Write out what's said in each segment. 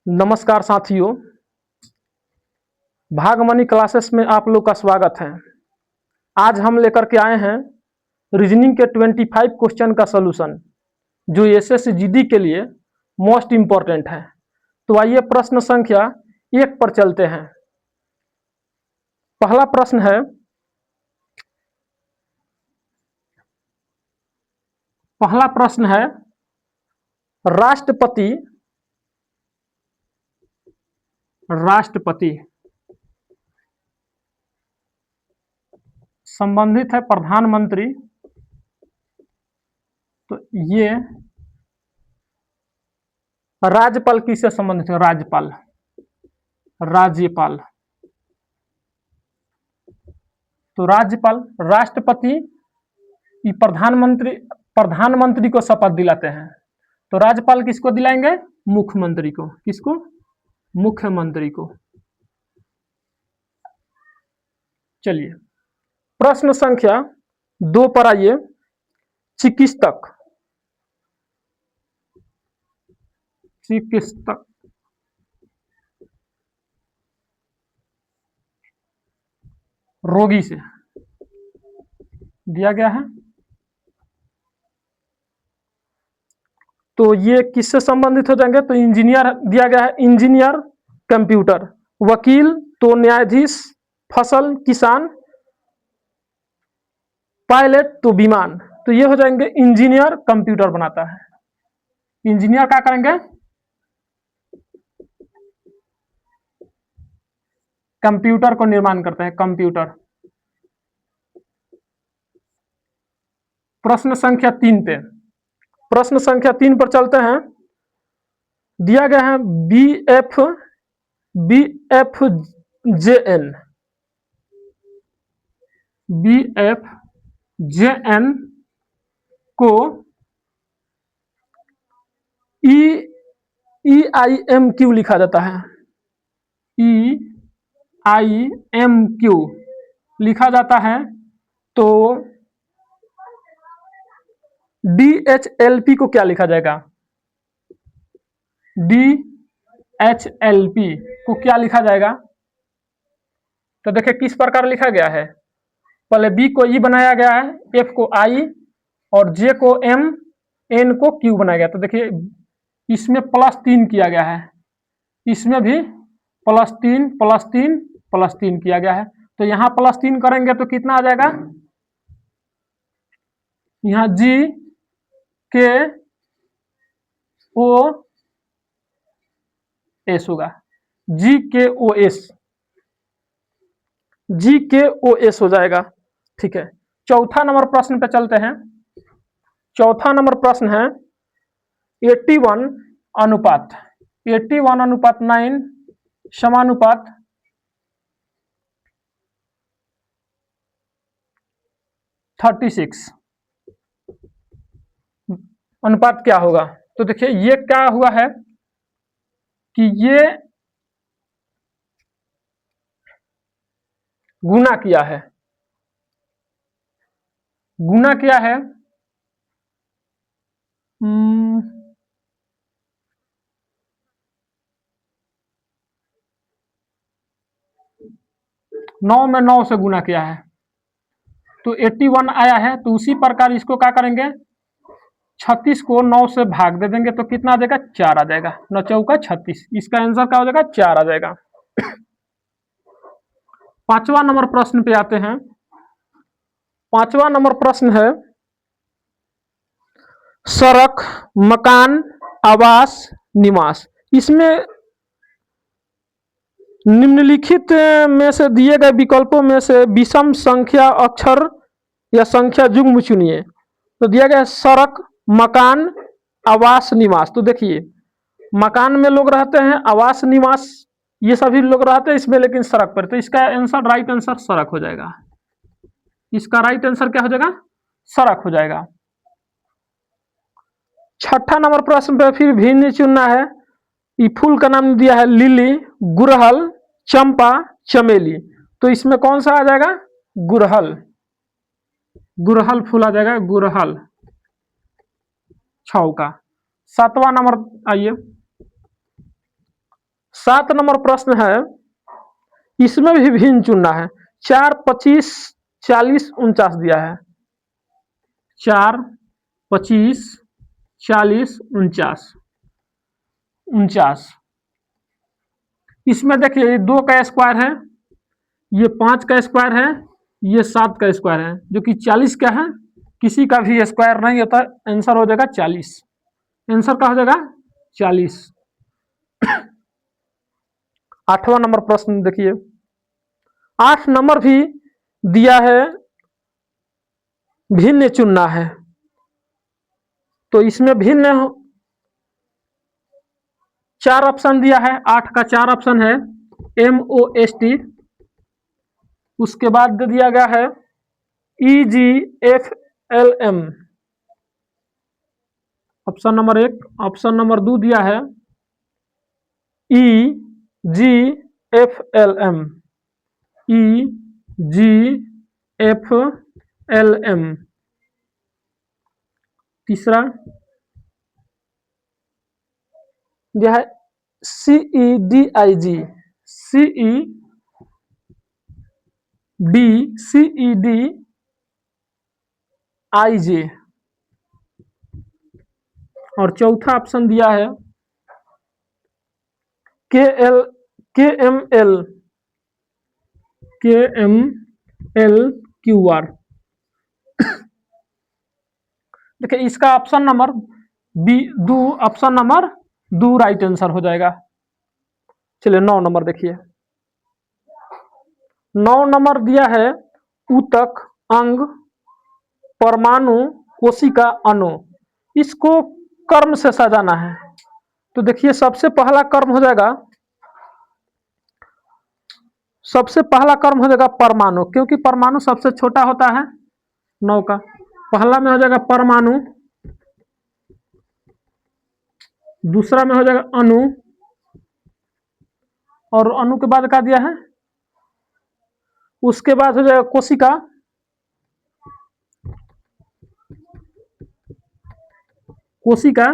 नमस्कार साथियों, भागमनी क्लासेस में आप लोग का स्वागत है। आज हम लेकर के आए हैं रीजनिंग के 25 क्वेश्चन का सलूशन जो एसएससी जीडी के लिए मोस्ट इम्पोर्टेंट है। तो आइए प्रश्न संख्या 1 पर चलते हैं। पहला प्रश्न है राष्ट्रपति संबंधित है प्रधानमंत्री। तो ये राज्यपाल किससे संबंधित है? राज्यपाल। तो राज्यपाल, राष्ट्रपति प्रधानमंत्री को शपथ दिलाते हैं। तो राज्यपाल किसको दिलाएंगे? मुख्यमंत्री को। किसको? मुख्यमंत्री को। चलिए प्रश्न संख्या 2 पर आइए। चिकित्सक रोगी से दिया गया है। तो ये किससे संबंधित हो जाएंगे? तो इंजीनियर दिया गया है। इंजीनियर, कंप्यूटर, वकील तो न्यायाधीश, फसल किसान, पायलट तो विमान। तो ये हो जाएंगे इंजीनियर कंप्यूटर बनाता है। इंजीनियर क्या करेंगे? कंप्यूटर को निर्माण करते हैं। कंप्यूटर। प्रश्न संख्या 3 पे। प्रश्न संख्या 3 पर चलते हैं। दिया गया है BFJN को EIMQ लिखा जाता है। EIMQ लिखा जाता है। तो DHLP को क्या लिखा जाएगा? DHLP को क्या लिखा जाएगा? तो देखिए किस प्रकार लिखा गया है। पहले B को E बनाया गया है, F को I और J को M, N को Q बनाया गया। तो देखिए इसमें +3 किया गया है, इसमें भी +3 किया गया है। तो यहाँ +3 करेंगे तो कितना आ जाएगा? यहाँ GKOS होगा। GKOS हो जाएगा। ठीक है। चौथा नंबर प्रश्न पे चलते हैं। चौथा नंबर प्रश्न है 81:9 समानुपात 36 अनुपात क्या होगा? तो देखिए ये क्या हुआ है कि ये गुना किया है। गुना किया है 9 में 9 से गुना किया है तो 81 आया है। तो उसी प्रकार इसको क्या करेंगे? 36 को 9 से भाग दे देंगे तो कितना आ जाएगा? 4 आ जाएगा। 9 चौका 36। इसका आंसर क्या हो जाएगा? 4 आ जाएगा। 5वां नंबर प्रश्न पे आते हैं। 5वां नंबर प्रश्न है सड़क, मकान, आवास, निवास। इसमें निम्नलिखित में से दिए गए विकल्पों में से विषम संख्या अक्षर या संख्या युग्म चुनिए। तो दिया गया सड़क, मकान, आवास, निवास। तो देखिए मकान में लोग रहते हैं, आवास, निवास ये सभी लोग रहते हैं इसमें, लेकिन सड़क पर। तो इसका आंसर, राइट आंसर सड़क हो जाएगा। इसका राइट आंसर क्या हो जाएगा? सड़क हो जाएगा। 6ठा नंबर प्रश्न पे फिर भिन्न चुनना है। ये फूल का नाम दिया है लिली, गुड़हल, चंपा, चमेली। तो इसमें कौन सा आ जाएगा? गुड़हल। गुड़हल फूल आ जाएगा। गुड़हल 6 का। 7वां नंबर आइए। 7 नंबर प्रश्न है, इसमें भी भिन्न चुनना है। 4, 25, 40, 49 दिया है। 4, 25, 40, 49, 49। इसमें देखिए 2 का स्क्वायर है, ये 5 का स्क्वायर है, ये 7 का स्क्वायर है, जो कि 40 का है। किसी का भी स्क्वायर नहीं होता, आंसर हो जाएगा 40। आंसर क्या हो जाएगा 40। 8वां नंबर प्रश्न देखिए, 8 नंबर भी दिया है, भिन्न चुनना है। तो इसमें भिन्न 4 ऑप्शन दिया है। 8 का 4 ऑप्शन है, MOST, उसके बाद दे दिया गया है EGFLM, option number 1। Option number 2 दिया है EGFLM, EGFLM। तीसरा दिया है CEDIG, CEDIJ। और चौथा ऑप्शन दिया है KMLQR। देखिए इसका ऑप्शन नंबर बी, दो, ऑप्शन नंबर 2 राइट आंसर हो जाएगा। चलिए 9 नंबर देखिए, 9 नंबर दिया है ऊतक, अंग, परमाणु, कोशिका, अणु। इसको कर्म से सजाना है। तो देखिए सबसे पहला कर्म हो जाएगा, सबसे पहला कर्म हो जाएगा परमाणु, क्योंकि परमाणु सबसे छोटा होता है 9 का। पहला में हो जाएगा परमाणु, दूसरा में हो जाएगा अणु, और अणु के बाद क्या दिया है, उसके बाद हो जाएगा कोशिका, कोशिका,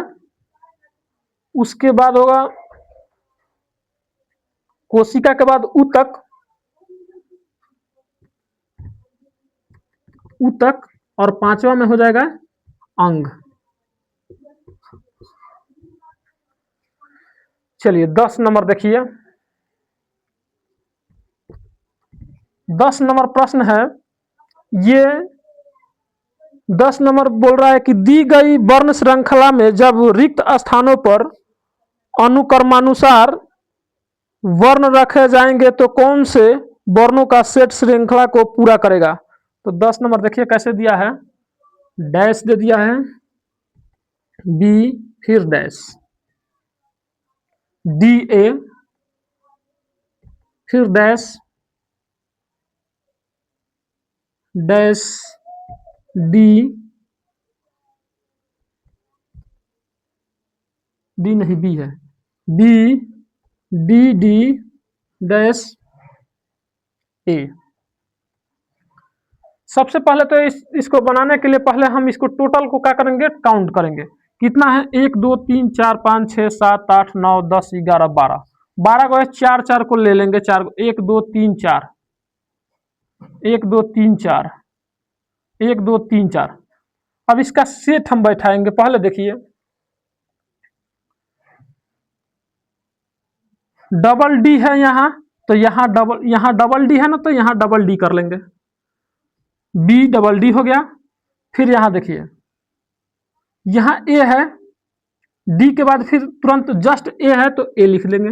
उसके बाद होगा कोशिका के बाद ऊतक, ऊतक, और 5वां में हो जाएगा अंग। चलिए 10 नंबर देखिए, 10 नंबर प्रश्न है ये। 10 नंबर बोल रहा है कि दी गई वर्ण श्रृंखला में जब रिक्त स्थानों पर अनुक्रमानुसार वर्ण रखे जाएंगे तो कौन से वर्णों का सेट श्रृंखला को पूरा करेगा। तो 10 नंबर देखिए कैसे दिया है, डैश दे दिया है, बी, फिर डैश, DA, फिर डैश, डैश, डी, डी नहीं बी है, बी, डी, डैश, ए। सबसे पहले तो इसको बनाने के लिए पहले हम इसको टोटल को क्या करेंगे, काउंट करेंगे। कितना है, 1 2 3 4 5 6 7 8 9 10 11 12, 12 को 4 4 को ले लेंगे, 4 को 1 2 3 4, 1 2 3 4, 1 2 3 4। अब इसका सेट हम बैठाएंगे। पहले देखिए डबल डी है यहाँ, तो यहाँ डबल डी है ना, तो यहाँ डबल डी कर लेंगे, बी डबल डी हो गया। फिर यहाँ देखिए यहाँ ए है, डी के बाद फिर तुरंत जस्ट ए है तो ए लिख लेंगे।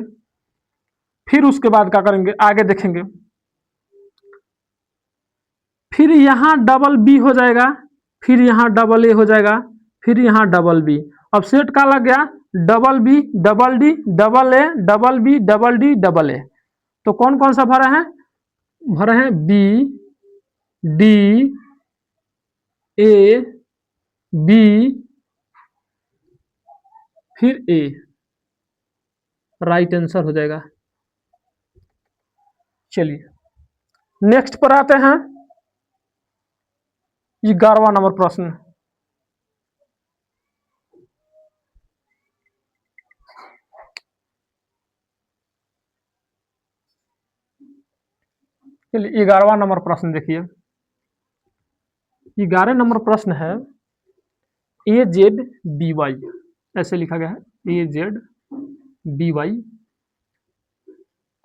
फिर उसके बाद क्या करेंगे, आगे देखेंगे, फिर यहाँ डबल बी हो जाएगा, फिर यहाँ डबल ए हो जाएगा, फिर यहाँ डबल बी। अब सेट का लग गया double B, double D, double A, double B, double D, double A. तो कौन कौन सा भरा है, भरे हैं बी, डी, ए, बी, फिर ए, राइट आंसर हो जाएगा। चलिए नेक्स्ट पर आते हैं, 11वां नंबर प्रश्न। चलिए 11वां नंबर प्रश्न देखिए। 11 नंबर प्रश्न है ए जेड बी वाई, ऐसे लिखा गया है A Z B Y,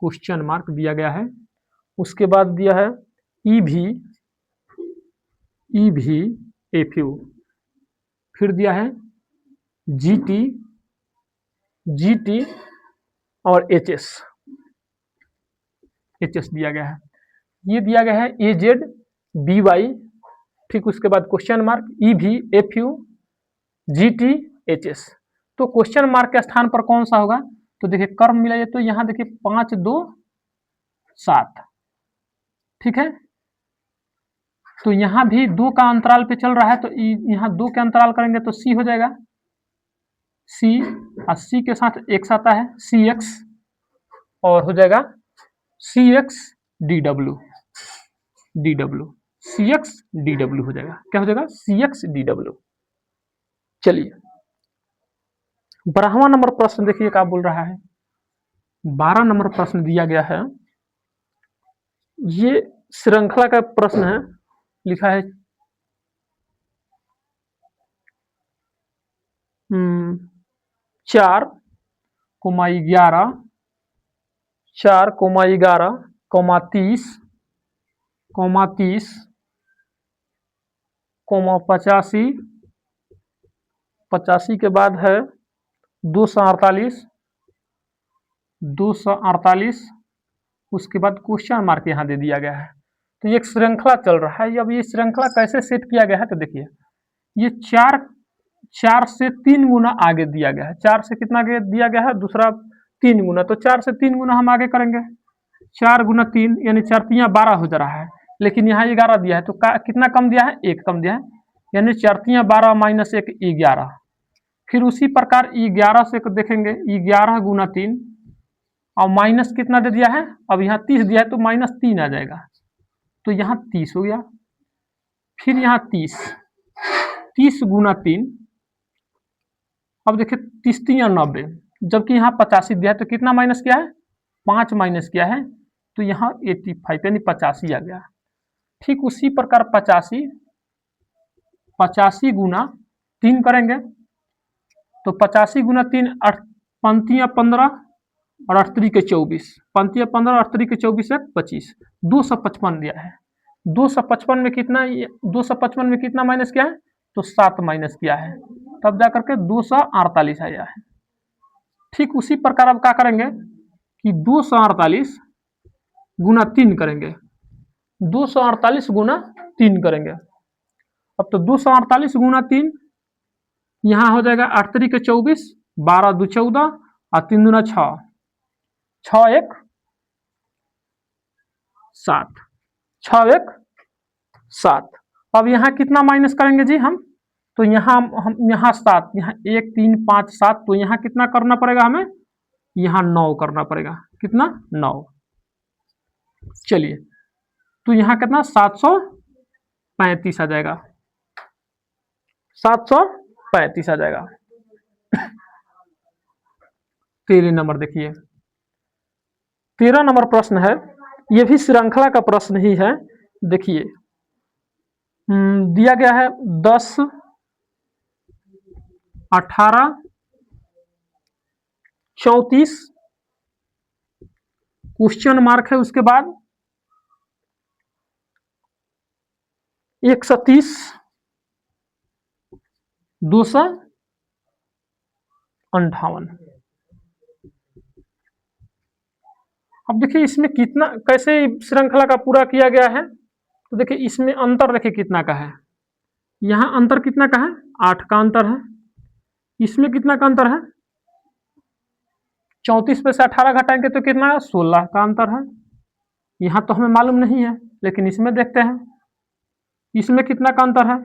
question mark दिया गया है। उसके बाद दिया है ई भी एफ यू, फिर दिया है जी टी और एच एस दिया गया है। ये दिया गया है ए जेड बी वाई, ठीक उसके बाद क्वेश्चन मार्क ई भी F you G T H S. तो क्वेश्चन मार्क के स्थान पर कौन सा होगा? तो देखिए कर्म मिलाइए तो यहाँ देखिए 5 2 7, ठीक है। तो यहाँ भी 2 का अंतराल पे चल रहा है, तो यहाँ 2 के अंतराल करेंगे तो सी हो जाएगा, सी, और सी के साथ एक्स आता है सी एक्स, और हो जाएगा सी एक्स डी डब्ल्यू, सी एक्स डी डब्ल्यू हो जाएगा। क्या हो जाएगा? सी एक्स डी डब्ल्यू। चलिए 12वां नंबर प्रश्न देखिए क्या बोल रहा है। 12 नंबर प्रश्न दिया गया है, ये श्रृंखला का प्रश्न है। लिखा है 4 comma 11 4 comma 11 comma 30 comma 30 comma 85 85 के बाद है 248 248, उसके बाद क्वेश्चन मार्क यहाँ दे दिया गया है। तो ये एक श्रृंखला चल रहा है। अब ये श्रृंखला कैसे सेट किया गया है? तो देखिए ये 4 से 3 गुना आगे दिया गया है। 4 से कितना आगे दिया गया है? दूसरा 3 गुना, तो 4 से 3 गुना हम आगे करेंगे। 4 गुना 3 यानी 4 3 12 हो जा रहा है, लेकिन यहाँ 11 दिया है, तो कितना कम दिया है? 1 कम दिया है, यानी 4 3 12 माइनस 1 11। फिर उसी प्रकार 11 से देखेंगे 11 गुना 3, और माइनस कितना दे दिया है? अब यहाँ 30 दिया है तो माइनस 3 आ जाएगा, तो यहाँ 30 हो गया। फिर यहाँ 30 गुना 3, अब देखिए 30 3 90, जबकि यहाँ 85 दिया है, तो कितना माइनस किया है? 5 माइनस किया है, तो यहाँ 85 यानी 85 आ गया। ठीक उसी प्रकार 85 गुना 3 करेंगे, तो 85 गुना 3 पंक्तियाँ 15 और 8 के 24, पंक्तियाँ 15 और 8 के 24 है 25, 255 दिया है। 255 में कितना 255 में कितना माइनस किया है? तो 7 माइनस किया है, तब जाकर के 248 आया है। ठीक उसी प्रकार अब क्या करेंगे कि 248 गुना 3 करेंगे, 248 गुना 3 करेंगे। अब तो 248 गुना 3, यहाँ हो जाएगा 8 के 24, 12 2 14 और 3 दूना 6, 6 1 7, 6 1 7। अब यहाँ कितना माइनस करेंगे जी हम? तो यहाँ हम यहाँ 7, यहाँ 1 3 5 7, तो यहाँ कितना करना पड़ेगा हमें? यहाँ 9 करना पड़ेगा। कितना? 9। चलिए तो यहाँ कितना? 735 आ जाएगा, 735 आ जाएगा। 13 नंबर देखिए, 13 नंबर प्रश्न है, ये भी श्रृंखला का प्रश्न ही है। देखिए दिया गया है 10 18 34, क्वेश्चन मार्क है, उसके बाद 130 258। अब देखिए इसमें कितना कैसे श्रृंखला का पूरा किया गया है, तो देखिए इसमें अंतर देखिए कितना का है। यहाँ अंतर कितना का है? 8 का अंतर है। इसमें कितना का अंतर है? 34 पे से 18 घटाएंगे तो कितना है? 16 का अंतर है। यहाँ तो हमें मालूम नहीं है, लेकिन इसमें देखते हैं इसमें कितना का अंतर है।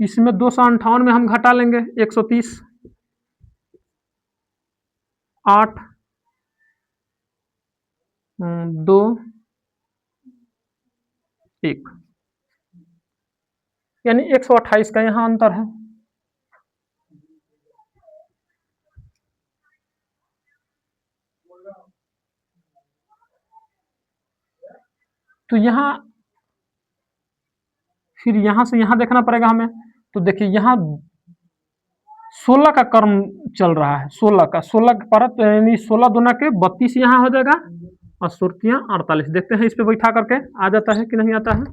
इसमें 258 में हम घटा लेंगे 130, 8 2 1, यानी 128 का यहाँ अंतर है। तो यहाँ फिर यहाँ से यहाँ देखना पड़ेगा हमें। तो देखिए यहाँ 16 का क्रम चल रहा है, 16 का, 16 के परत यानी 16 दूना के 32 यहाँ हो जाएगा और सुर्तियाँ 48। देखते हैं इस पे बैठा करके आ जाता है कि नहीं आता है।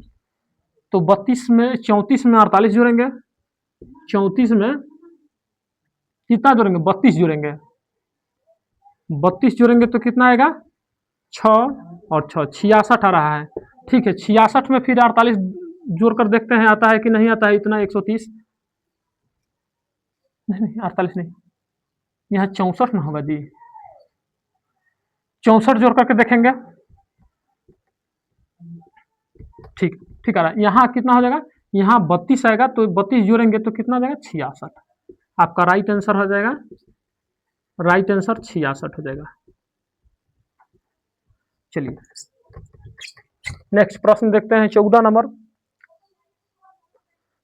तो 32 में 34 में 48 जोड़ेंगे, 34 में कितना जोड़ेंगे, 32 जोड़ेंगे, 32 जोड़ेंगे तो कितना आएगा, 6 और 6 66 आ रहा है। ठीक है, 66 में फिर 48 जोड़कर देखते हैं आता है कि नहीं आता है इतना, 130 नहीं 48 नहीं, यहाँ 64 ना होगा जी, 64 जोड़ करके देखेंगे। ठीक ठीक आ रहा है। यहाँ कितना हो जाएगा, यहाँ 32 आएगा तो 32 जोड़ेंगे तो कितना हो जाएगा, 66। आपका राइट आंसर हो जाएगा, राइट आंसर 66 हो जाएगा। चलिए नेक्स्ट प्रश्न देखते हैं, 14 नंबर।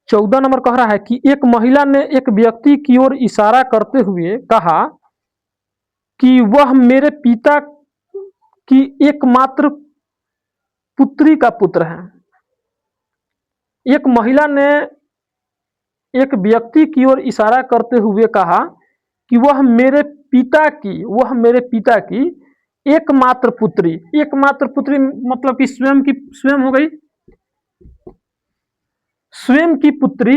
14 नंबर कह रहा है कि एक महिला ने एक व्यक्ति की ओर इशारा करते हुए कहा कि वह मेरे पिता की एकमात्र पुत्री का पुत्र है। एक महिला ने एक व्यक्ति की ओर इशारा करते हुए कहा कि वह मेरे पिता की एकमात्र पुत्री, एकमात्र पुत्री मतलब कि स्वयं की, स्वयं हो गई, स्वयं की पुत्री,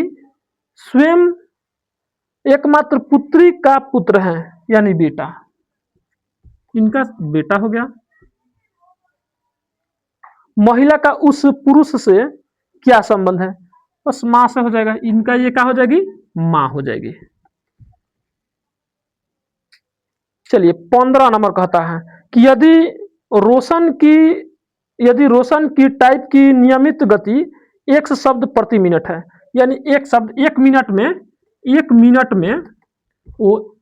स्वयं एकमात्र पुत्री का पुत्र है यानी बेटा, इनका बेटा हो गया। महिला का उस पुरुष से क्या संबंध है, बस मां से हो जाएगा, इनका ये क्या हो जाएगी, मां हो जाएगी। चलिए 15 नंबर कहता है कि यदि रोशन की टाइप की नियमित गति 1 शब्द प्रति मिनट है, यानी एक शब्द 1 मिनट में वो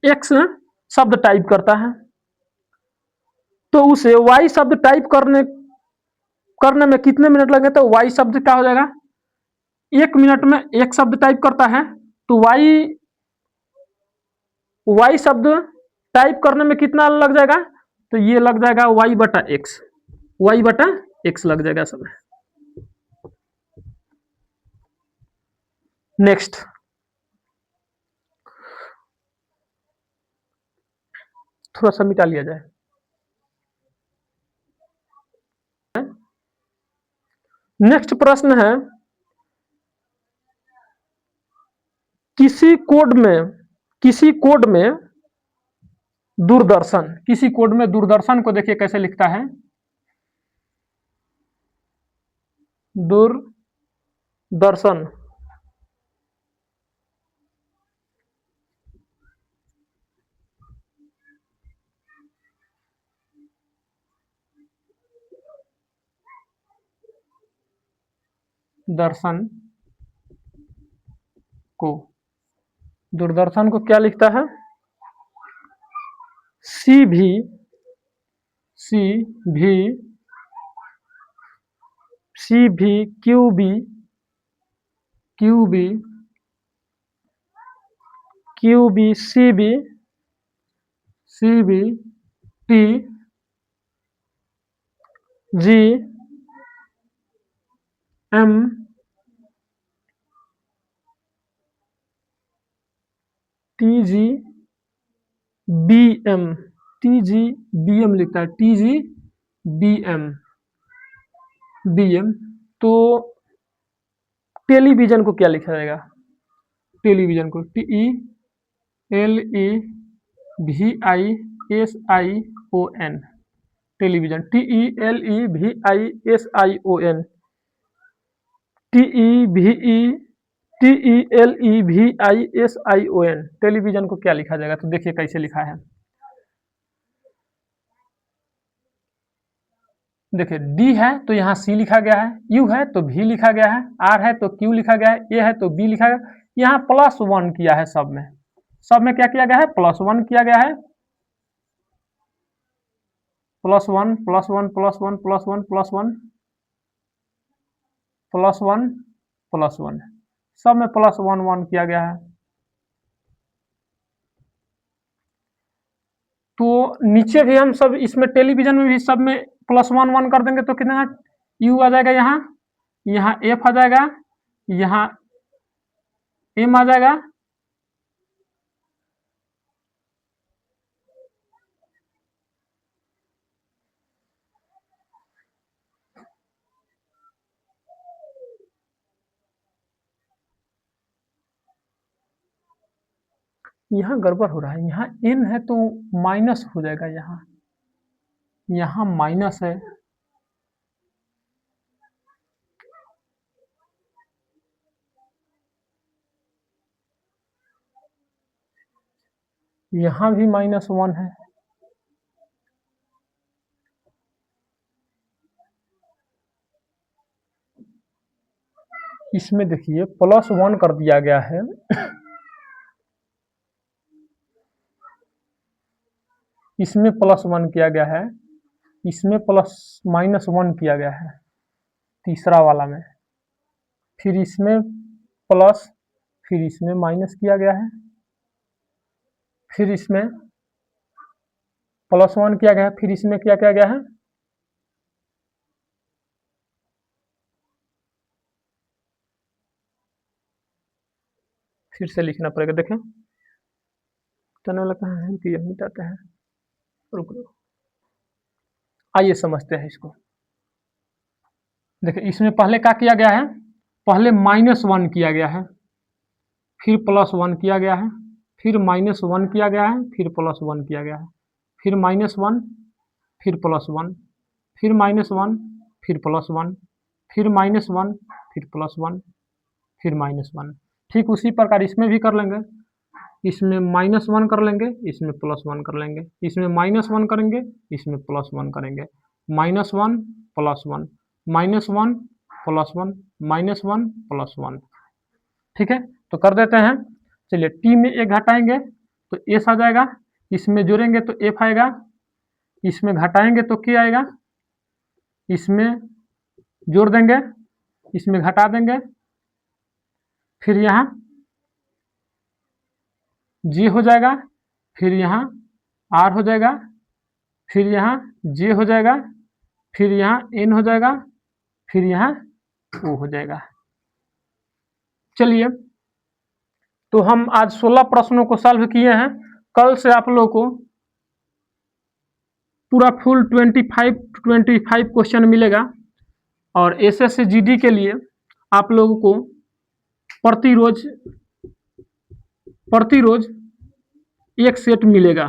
1 शब्द टाइप करता है, तो उसे y शब्द टाइप करने में कितने मिनट लगे, तो y शब्द क्या हो जाएगा, 1 मिनट में 1 शब्द टाइप करता है तो y शब्द टाइप करने में कितना लग जाएगा, तो ये लग जाएगा y बटा x लग जाएगा समय। नेक्स्ट थोड़ा सा मिटा लिया जाए। नेक्स्ट प्रश्न है, किसी कोड में दूरदर्शन को देखिए कैसे लिखता है, दूरदर्शन, दूरदर्शन को क्या लिखता है, सी भी Q B C B T G M T G B M लिखता है, टी जी बी एम। तो टेलीविजन को क्या लिखा जाएगा, टेलीविजन को TELEVISION, television, TELEVISION, TELEVISION, television को क्या लिखा जाएगा, तो देखिए कैसे लिखा है। देखिए डी है तो यहाँ सी लिखा गया है, यू है तो भी लिखा गया है, आर है तो क्यू लिखा गया है, ए है तो बी लिखा गया, यहाँ +1 किया है, सब में क्या किया गया है, +1 किया गया है, +1 +1 +1 +1 +1 +1 +1, सब में +1 किया गया है। तो नीचे भी हम सब इसमें टेलीविजन में भी सब में +1 कर देंगे तो कितना U आ जाएगा यहाँ, यहाँ F आ जाएगा, यहाँ M आ जाएगा, यहाँ गड़बड़ हो रहा है, यहाँ N है तो माइनस हो जाएगा, यहाँ माइनस है, यहाँ भी -1 है, इसमें देखिए +1 कर दिया गया है, इसमें +1 किया गया है, इसमें -1 किया गया है तीसरा वाला में, फिर इसमें प्लस, फिर इसमें माइनस किया गया है, फिर इसमें +1 किया गया है, फिर इसमें क्या किया गया है, फिर से लिखना पड़ेगा। देखें तने लगता है कि यह मिटाते हैं, रुक रुक, आइए समझते हैं इसको। देखिए इसमें पहले क्या किया गया है, पहले -1 किया गया है, फिर +1 किया गया है, फिर -1 किया गया है, फिर +1 किया गया है, फिर -1, फिर +1, फिर -1, फिर +1, फिर -1, फिर +1, फिर -1। ठीक उसी प्रकार इसमें भी कर लेंगे, इसमें -1 कर लेंगे, इसमें +1 कर लेंगे, इसमें -1 करेंगे, इसमें +1 करेंगे, -1 +1, -1 +1, -1 +1। ठीक है, तो कर देते हैं। चलिए टी में एक घटाएंगे तो एस आ जाएगा, इसमें जोड़ेंगे तो एफ आएगा, इसमें घटाएंगे तो के आएगा, इसमें जोड़ देंगे, इसमें घटा देंगे, फिर यहाँ जे हो जाएगा, फिर यहाँ आर हो जाएगा, फिर यहाँ जे हो जाएगा, फिर यहाँ एन हो जाएगा, फिर यहाँ ओ हो जाएगा। चलिए तो हम आज 16 प्रश्नों को सॉल्व किए हैं। कल से आप लोगों को पूरा फुल 25 क्वेश्चन मिलेगा, और एसएससी जीडी के लिए आप लोगों को प्रतिरोज एक सेट मिलेगा।